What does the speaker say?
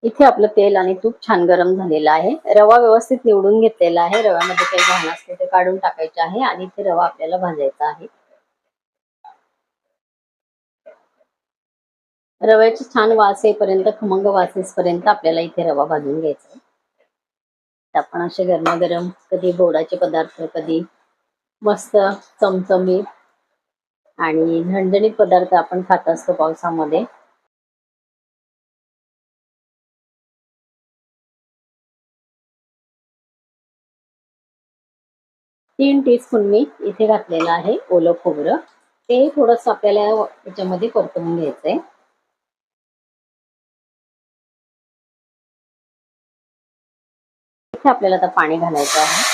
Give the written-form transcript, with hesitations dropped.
इथे आपलं तेल आणि तूप छान गरम झालेलं आहे. रवा व्यवस्थित निवडून घेतलेला आहे. रव्यामध्ये काही घाण असते ते काढून टाकायचे आहे आणि इथे रवा आपल्याला भाजायचा आहे. रव्याची छान वास येईपर्यंत, खमंग वास येईपर्यंत आपल्याला इथे रवा भाजून घ्यायचा आहे. आपण असे गरमागरम कधी गोडाचे पदार्थ, कधी मस्त चमचमीत आणि झणझणीत पदार्थ आपण खात असतो पावसामध्ये. 3 टीस्पून मी इथे घातलेलं आहे ओलं खोबरं. ते थोडंसं आपल्याला याच्यामध्ये परतवून घ्यायचंय. इथे आपल्याला आता पाणी घालायचं आहे.